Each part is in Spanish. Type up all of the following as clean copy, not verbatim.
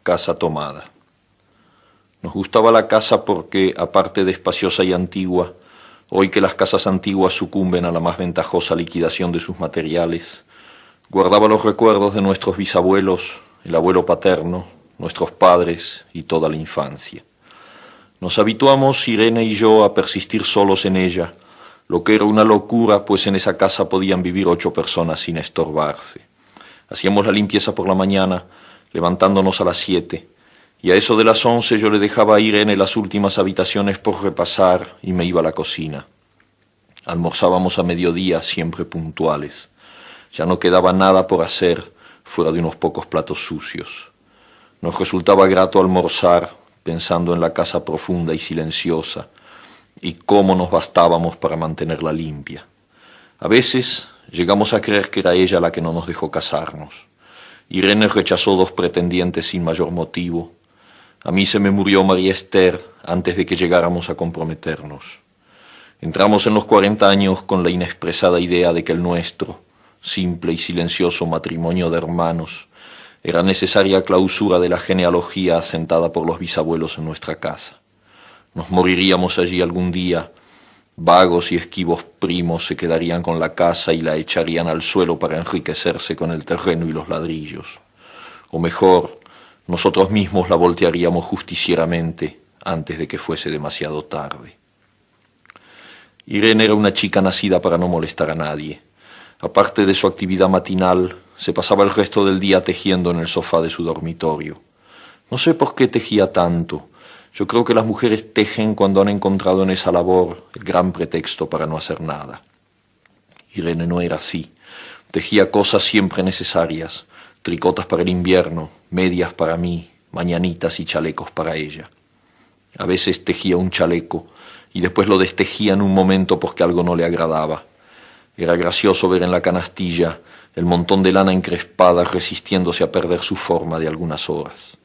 Casa tomada. Nos gustaba la casa porque, aparte de espaciosa y antigua, hoy que las casas antiguas sucumben a la más ventajosa liquidación de sus materiales, guardaba los recuerdos de nuestros bisabuelos, el abuelo paterno, nuestros padres y toda la infancia. Nos habituamos, Irene y yo, a persistir solos en ella, lo que era una locura, pues en esa casa podían vivir 8 personas sin estorbarse. Hacíamos la limpieza por la mañana, levantándonos a las 7, y a eso de las 11 yo le dejaba a Irene las últimas habitaciones por repasar y me iba a la cocina. Almorzábamos a mediodía, siempre puntuales. Ya no quedaba nada por hacer, fuera de unos pocos platos sucios. Nos resultaba grato almorzar, pensando en la casa profunda y silenciosa, y cómo nos bastábamos para mantenerla limpia. A veces llegamos a creer que era ella la que no nos dejó casarnos. Irene rechazó 2 pretendientes sin mayor motivo. A mí se me murió María Esther antes de que llegáramos a comprometernos. Entramos en los 40 años con la inexpresada idea de que el nuestro, simple y silencioso matrimonio de hermanos, era necesaria clausura de la genealogía asentada por los bisabuelos en nuestra casa. Nos moriríamos allí algún día. Vagos y esquivos primos se quedarían con la casa y la echarían al suelo para enriquecerse con el terreno y los ladrillos. O mejor, nosotros mismos la voltearíamos justicieramente antes de que fuese demasiado tarde. Irene era una chica nacida para no molestar a nadie. Aparte de su actividad matinal, se pasaba el resto del día tejiendo en el sofá de su dormitorio. No sé por qué tejía tanto. Yo creo que las mujeres tejen cuando han encontrado en esa labor el gran pretexto para no hacer nada. Irene no era así. Tejía cosas siempre necesarias, tricotas para el invierno, medias para mí, mañanitas y chalecos para ella. A veces tejía un chaleco y después lo destejía en un momento porque algo no le agradaba. Era gracioso ver en la canastilla el montón de lana encrespada resistiéndose a perder su forma de algunas horas.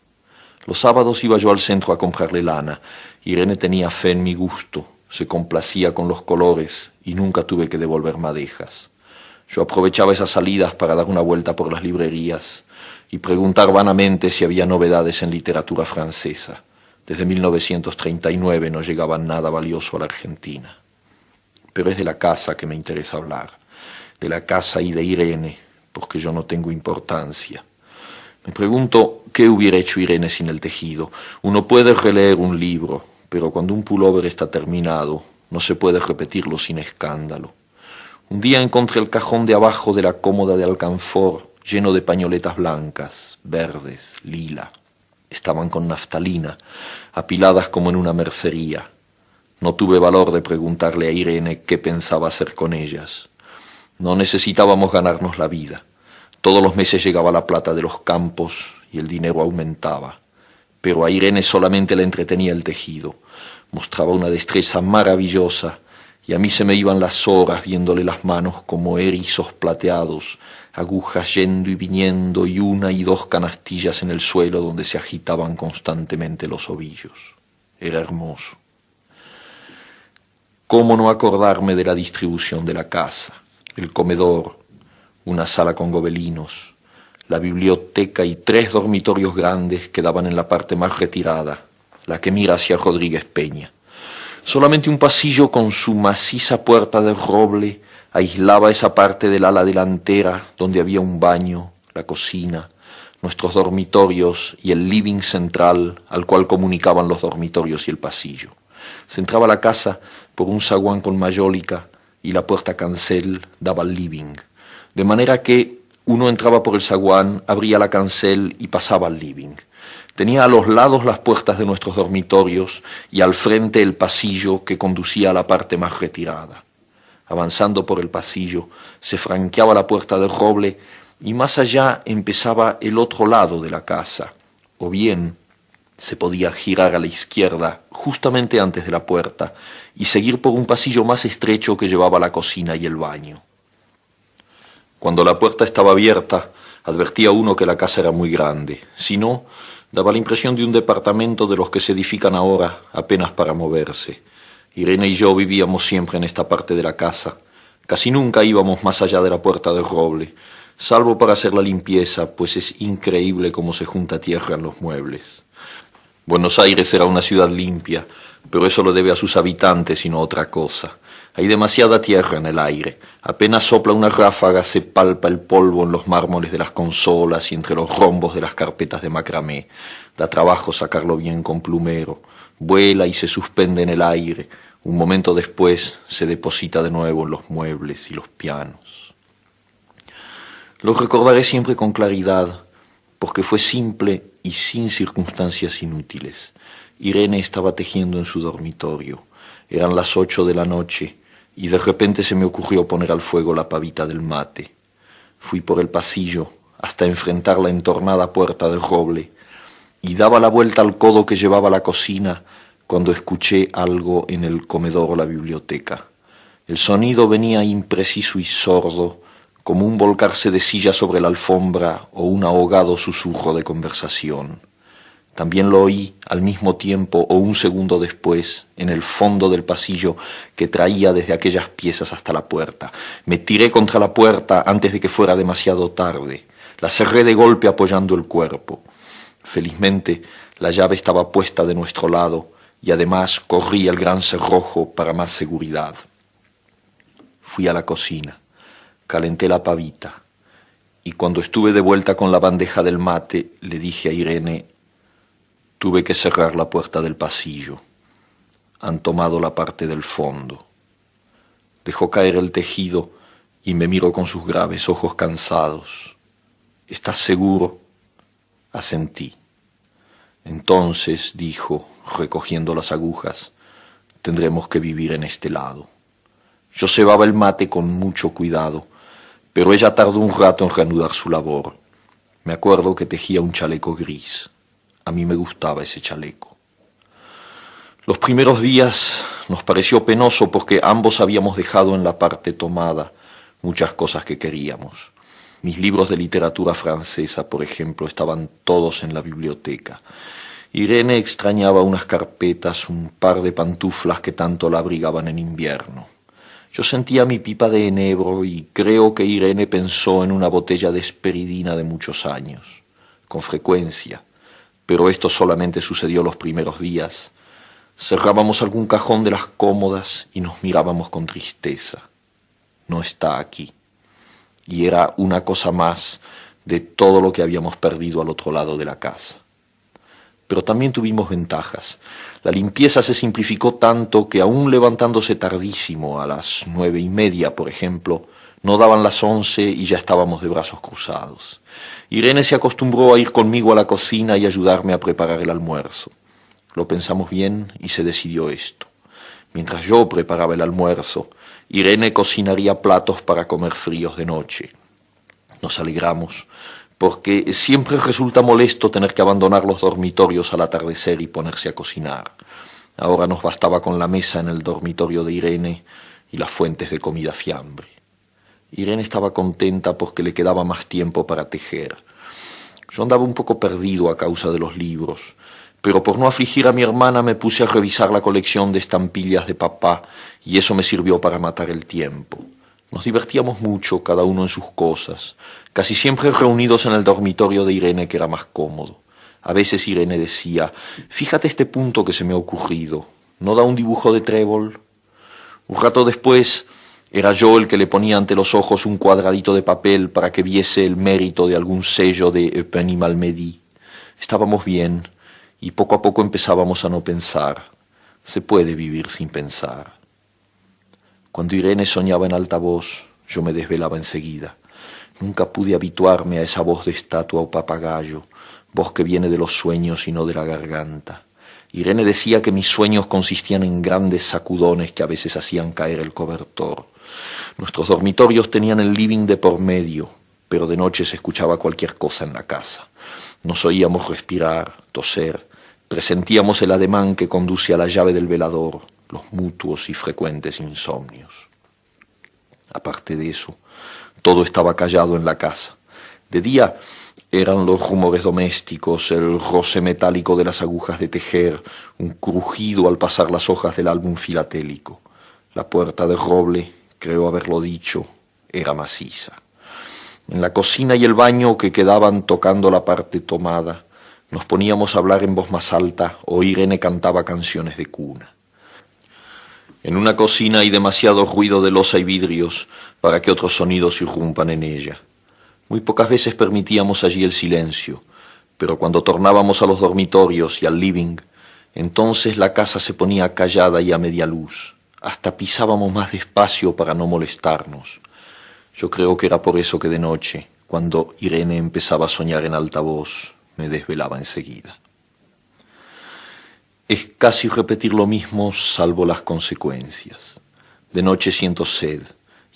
Los sábados iba yo al centro a comprarle lana. Irene tenía fe en mi gusto, se complacía con los colores y nunca tuve que devolver madejas. Yo aprovechaba esas salidas para dar una vuelta por las librerías y preguntar vanamente si había novedades en literatura francesa. Desde 1939 no llegaba nada valioso a la Argentina. Pero es de la casa que me interesa hablar, de la casa y de Irene, porque yo no tengo importancia. Me pregunto qué hubiera hecho Irene sin el tejido. Uno puede releer un libro, pero cuando un pullover está terminado, no se puede repetirlo sin escándalo. Un día encontré el cajón de abajo de la cómoda de alcanfor lleno de pañoletas blancas, verdes, lila. Estaban con naftalina, apiladas como en una mercería. No tuve valor de preguntarle a Irene qué pensaba hacer con ellas. No necesitábamos ganarnos la vida. Todos los meses llegaba la plata de los campos y el dinero aumentaba. Pero a Irene solamente le entretenía el tejido. Mostraba una destreza maravillosa y a mí se me iban las horas viéndole las manos como erizos plateados, agujas yendo y viniendo y 1 y 2 canastillas en el suelo donde se agitaban constantemente los ovillos. Era hermoso. ¿Cómo no acordarme de la distribución de la casa? El comedor, una sala con gobelinos, la biblioteca y 3 dormitorios grandes que daban en la parte más retirada, la que mira hacia Rodríguez Peña. Solamente un pasillo con su maciza puerta de roble aislaba esa parte del ala delantera donde había un baño, la cocina, nuestros dormitorios y el living central al cual comunicaban los dormitorios y el pasillo. Se entraba a la casa por un zaguán con mayólica y la puerta cancel daba al living, de manera que uno entraba por el zaguán, abría la cancel y pasaba al living. Tenía a los lados las puertas de nuestros dormitorios y al frente el pasillo que conducía a la parte más retirada. Avanzando por el pasillo, se franqueaba la puerta de roble y más allá empezaba el otro lado de la casa, o bien se podía girar a la izquierda justamente antes de la puerta y seguir por un pasillo más estrecho que llevaba a la cocina y el baño. Cuando la puerta estaba abierta, advertía uno que la casa era muy grande. Si no, daba la impresión de un departamento de los que se edifican ahora apenas para moverse. Irene y yo vivíamos siempre en esta parte de la casa. Casi nunca íbamos más allá de la puerta de roble. salvo para hacer la limpieza, pues es increíble cómo se junta tierra en los muebles. Buenos Aires era una ciudad limpia, pero eso lo debe a sus habitantes y no a otra cosa. Hay demasiada tierra en el aire. Apenas sopla una ráfaga, se palpa el polvo en los mármoles de las consolas y entre los rombos de las carpetas de macramé. Da trabajo sacarlo bien con plumero. Vuela y se suspende en el aire. Un momento después se deposita de nuevo en los muebles y los pianos. Lo recordaré siempre con claridad, porque fue simple y sin circunstancias inútiles. Irene estaba tejiendo en su dormitorio. Eran las 8 de la noche y de repente se me ocurrió poner al fuego la pavita del mate. Fui por el pasillo hasta enfrentar la entornada puerta de roble y daba la vuelta al codo que llevaba a la cocina cuando escuché algo en el comedor o la biblioteca. El sonido venía impreciso y sordo, como un volcarse de silla sobre la alfombra o un ahogado susurro de conversación. También lo oí al mismo tiempo o un segundo después, en el fondo del pasillo que traía desde aquellas piezas hasta la puerta. Me tiré contra la puerta antes de que fuera demasiado tarde. La cerré de golpe apoyando el cuerpo. Felizmente, la llave estaba puesta de nuestro lado y además corrí el gran cerrojo para más seguridad. Fui a la cocina, calenté la pavita y cuando estuve de vuelta con la bandeja del mate le dije a Irene: tuve que cerrar la puerta del pasillo. Han tomado la parte del fondo. Dejó caer el tejido y me miró con sus graves ojos cansados. ¿Estás seguro? Asentí. Entonces, dijo, recogiendo las agujas, tendremos que vivir en este lado. Yo cebaba el mate con mucho cuidado, pero ella tardó un rato en reanudar su labor. Me acuerdo que tejía un chaleco gris. A mí me gustaba ese chaleco. Los primeros días nos pareció penoso porque ambos habíamos dejado en la parte tomada muchas cosas que queríamos. Mis libros de literatura francesa, por ejemplo, estaban todos en la biblioteca. Irene extrañaba unas carpetas, un par de pantuflas que tanto la abrigaban en invierno. Yo sentía mi pipa de enebro y creo que Irene pensó en una botella de esperidina de muchos años. Con frecuencia, pero esto solamente sucedió los primeros días. Cerrábamos algún cajón de las cómodas y nos mirábamos con tristeza. No está aquí. Y era una cosa más de todo lo que habíamos perdido al otro lado de la casa. Pero también tuvimos ventajas. La limpieza se simplificó tanto que aún levantándose tardísimo, a las 9:30, por ejemplo, no daban las 11 y ya estábamos de brazos cruzados. Irene se acostumbró a ir conmigo a la cocina y ayudarme a preparar el almuerzo. Lo pensamos bien y se decidió esto. Mientras yo preparaba el almuerzo, Irene cocinaría platos para comer fríos de noche. Nos alegramos, porque siempre resulta molesto tener que abandonar los dormitorios al atardecer y ponerse a cocinar. Ahora nos bastaba con la mesa en el dormitorio de Irene y las fuentes de comida fiambre. Irene estaba contenta porque le quedaba más tiempo para tejer. Yo andaba un poco perdido a causa de los libros, pero por no afligir a mi hermana me puse a revisar la colección de estampillas de papá y eso me sirvió para matar el tiempo. Nos divertíamos mucho, cada uno en sus cosas, casi siempre reunidos en el dormitorio de Irene, que era más cómodo. A veces Irene decía: fíjate este punto que se me ha ocurrido, ¿no da un dibujo de trébol? Un rato después era yo el que le ponía ante los ojos un cuadradito de papel para que viese el mérito de algún sello de Eupenie Malmedy. Estábamos bien y poco a poco empezábamos a no pensar. Se puede vivir sin pensar. Cuando Irene soñaba en alta voz, yo me desvelaba enseguida. Nunca pude habituarme a esa voz de estatua o papagayo, voz que viene de los sueños y no de la garganta. Irene decía que mis sueños consistían en grandes sacudones que a veces hacían caer el cobertor. Nuestros dormitorios tenían el living de por medio, pero de noche se escuchaba cualquier cosa en la casa. Nos oíamos respirar, toser, presentíamos el ademán que conduce a la llave del velador, los mutuos y frecuentes insomnios. Aparte de eso, todo estaba callado en la casa. De día eran los rumores domésticos, el roce metálico de las agujas de tejer, un crujido al pasar las hojas del álbum filatélico. La puerta de roble, creo haberlo dicho, era maciza. En la cocina y el baño que quedaban tocando la parte tomada, nos poníamos a hablar en voz más alta o Irene cantaba canciones de cuna. En una cocina hay demasiado ruido de loza y vidrios para que otros sonidos irrumpan en ella. Muy pocas veces permitíamos allí el silencio, pero cuando tornábamos a los dormitorios y al living, entonces la casa se ponía callada y a media luz. Hasta pisábamos más despacio para no molestarnos. Yo creo que era por eso que de noche, cuando Irene empezaba a soñar en alta voz, me desvelaba enseguida. Es casi repetir lo mismo, salvo las consecuencias. De noche siento sed,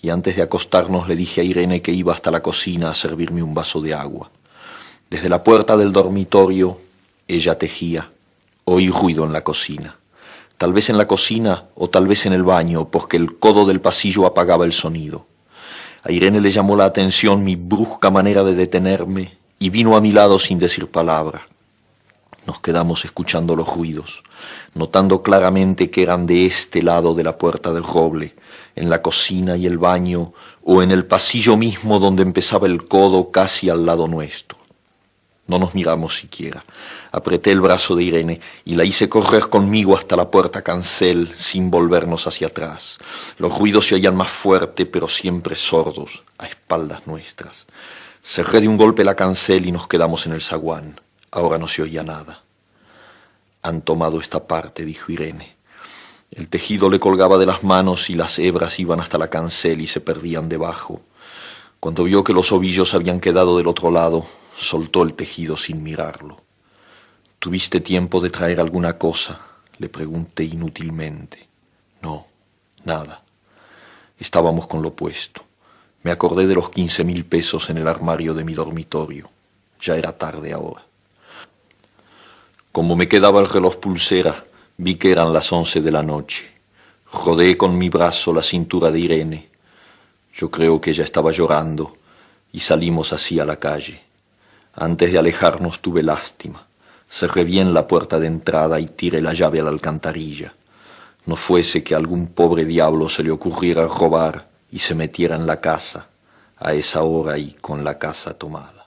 y antes de acostarnos le dije a Irene que iba hasta la cocina a servirme un vaso de agua. Desde la puerta del dormitorio, ella tejía. Oí ruido en la cocina. Tal vez en la cocina o tal vez en el baño, porque el codo del pasillo apagaba el sonido. A Irene le llamó la atención mi brusca manera de detenerme y vino a mi lado sin decir palabra. Nos quedamos escuchando los ruidos, notando claramente que eran de este lado de la puerta del roble, en la cocina y el baño, o en el pasillo mismo donde empezaba el codo casi al lado nuestro. No nos miramos siquiera. Apreté el brazo de Irene y la hice correr conmigo hasta la puerta cancel sin volvernos hacia atrás. Los ruidos se oían más fuerte, pero siempre sordos, a espaldas nuestras. Cerré de un golpe la cancel y nos quedamos en el zaguán. Ahora no se oía nada. Han tomado esta parte, dijo Irene. El tejido le colgaba de las manos y las hebras iban hasta la cancel y se perdían debajo. Cuando vio que los ovillos habían quedado del otro lado, soltó el tejido sin mirarlo. ¿Tuviste tiempo de traer alguna cosa?, le pregunté inútilmente. No, nada. Estábamos con lo puesto. Me acordé de los 15.000 pesos en el armario de mi dormitorio. Ya era tarde ahora. Como me quedaba el reloj pulsera, vi que eran las 11 de la noche. Rodeé con mi brazo la cintura de Irene. Yo creo que ella estaba llorando y salimos así a la calle. Antes de alejarnos tuve lástima. Cerré bien la puerta de entrada y tiré la llave a la alcantarilla. No fuese que a algún pobre diablo se le ocurriera robar y se metiera en la casa, a esa hora y con la casa tomada.